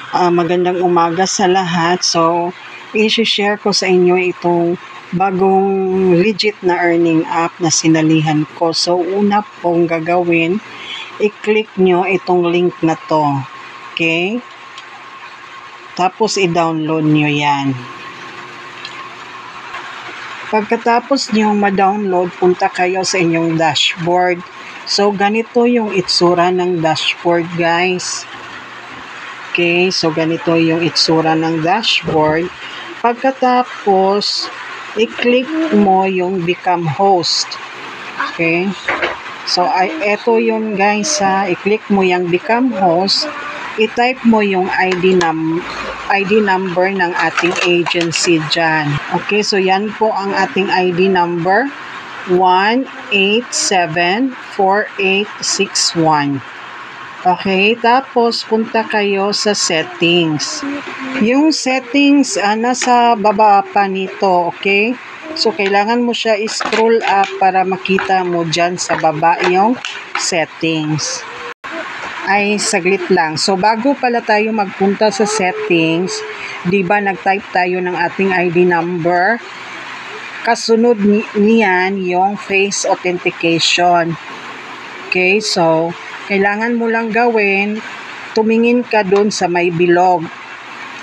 Magandang umaga sa lahat. So, i-share ko sa inyo itong bagong legit na earning app na sinalihan ko. So, una pong gagawin, i-click nyo itong link na to. Okay? Tapos, i-download nyo yan. Pagkatapos nyo ma-download, punta kayo sa inyong dashboard. So, ganito yung itsura ng dashboard, guys. Okay, so ganito yung itsura ng dashboard. Pagkatapos, i-click mo yung become host. Okay, so eto yun guys ha. I-click mo yung become host. I-type mo yung ID number ng ating agency dyan. Okay, so yan po ang ating ID number. 1874861. Okay, tapos punta kayo sa settings. Yung settings, nasa baba pa nito, okay? So, kailangan mo siya i-scroll up para makita mo dyan sa baba yung settings. Ay, saglit lang. So, bago pala tayo magpunta sa settings, di ba nag-type tayo ng ating ID number? Kasunod niyan yung face authentication. Okay, so, kailangan mo lang gawin, tumingin ka doon sa may bilog.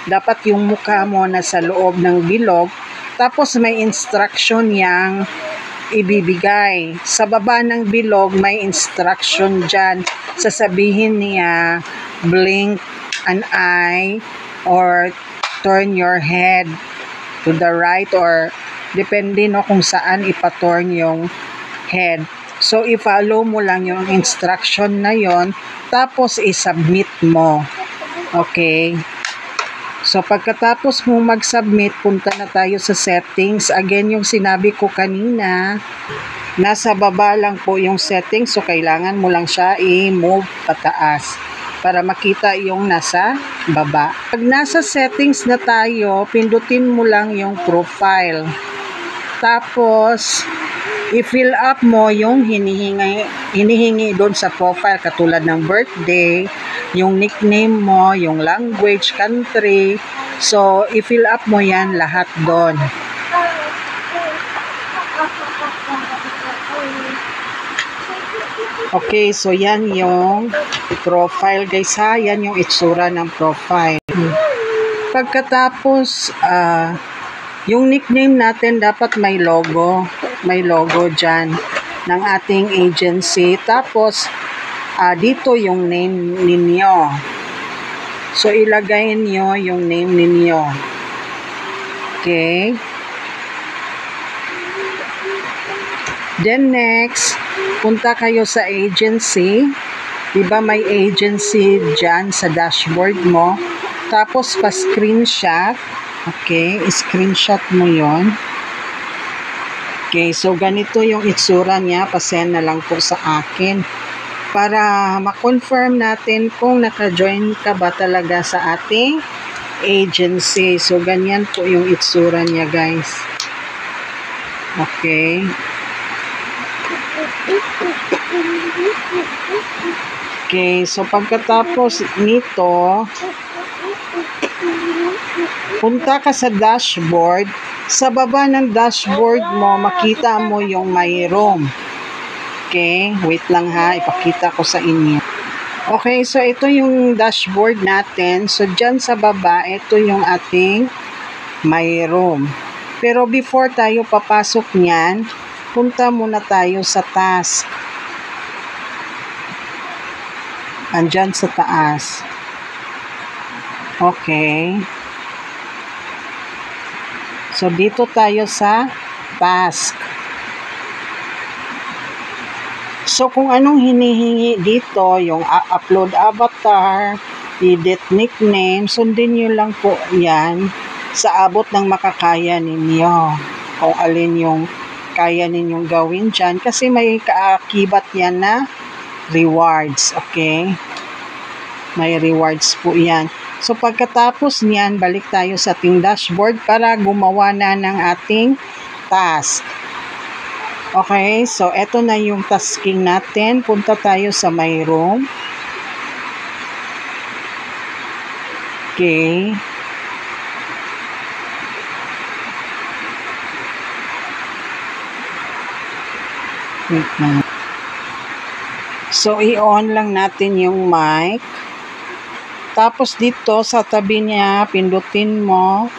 Dapat yung mukha mo nasa loob ng bilog. Tapos may instruction yang ibibigay. Sa baba ng bilog may instruction dyan. Sasabihin niya, blink an eye or turn your head to the right or depende no kung saan ipaturn yung head. So, i-follow mo lang yung instruction na yon, tapos i-submit mo. Okay. So, pagkatapos mo mag-submit, punta na tayo sa settings. Again, yung sinabi ko kanina, nasa baba lang po yung settings. So, kailangan mo lang siya i-move pataas para makita yung nasa baba. Pag nasa settings na tayo, pindutin mo lang yung profile. Tapos, i-fill up mo yung hinihingi doon sa profile katulad ng birthday, yung nickname mo, yung language, country. So, i-fill up mo yan lahat doon. Okay, so yan yung profile guys ha. Yan yung itsura ng profile. Pagkatapos, yung nickname natin dapat may logo. May logo dyan ng ating agency. Tapos, dito yung name ninyo. So, ilagay nyo yung name ninyo. Okay. Then next, punta kayo sa agency. Diba may agency dyan sa dashboard mo. Tapos, pa-screenshot. Okay, screenshot mo yon. Okay, so ganito yung itsura niya. Pasend na lang po sa akin para ma-confirm natin kung naka-join ka ba talaga sa ating agency. So, ganyan po yung itsura niya, guys. Okay. Okay, so pagkatapos nito, punta ka sa dashboard. Sa baba ng dashboard mo, makita mo yung my room. Okay, wait lang ha, ipakita ko sa inyo. Okay, so ito yung dashboard natin. So dyan sa baba, ito yung ating my room. Pero before tayo papasok niyan, punta muna tayo sa task. Andyan sa taas. Okay. So, dito tayo sa task. So, kung anong hinihingi dito, yung upload avatar, edit nickname, sundin nyo lang po yan sa abot ng makakaya ninyo. Kung alin yung kaya ninyong gawin dyan. Kasi may kaakibat yan na rewards. Okay? May rewards po yan. So, pagkatapos niyan, balik tayo sa ating dashboard para gumawa na ng ating task. Okay, so eto na yung tasking natin. Punta tayo sa my room. Okay. Wait lang. So, i-on lang natin yung mic. Tapos dito sa tabi niya, pindutin mo.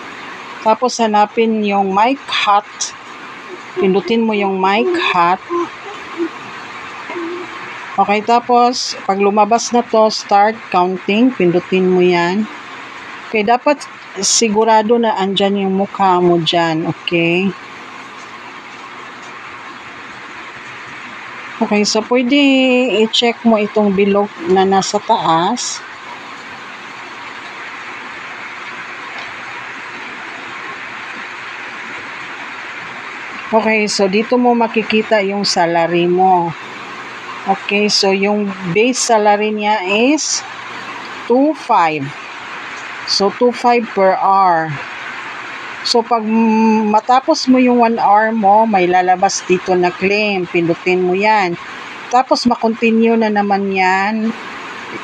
Tapos hanapin yung mic hot. Pindutin mo yung mic hot. Okay, tapos pag lumabas na to, start counting. Pindutin mo yan. Okay, dapat sigurado na andyan yung mukha mo dyan. Okay. Okay, so pwede i-check mo itong bilog na nasa taas. Okay, so dito mo makikita yung salary mo. Okay, so yung base salary niya is 2.5. So 2.5 per hour. So pag matapos mo yung 1 hour mo, may lalabas dito na claim. Pindutin mo yan. Tapos makontinue na naman yan.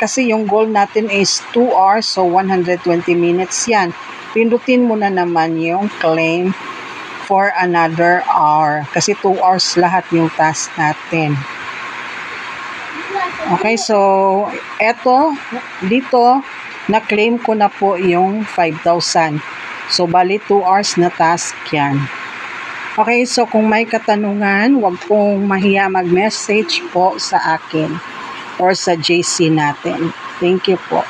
Kasi yung goal natin is 2 hours, so 120 minutes yan. Pindutin mo na naman yung claim for another hour. Kasi 2 hours lahat yung task natin. Okay, so eto, dito, na-claim ko na po yung 5,000. So, bali 2 hours na task yan. Okay, so kung may katanungan, huwag pong mahiya mag-message po sa akin or sa JC natin. Thank you po.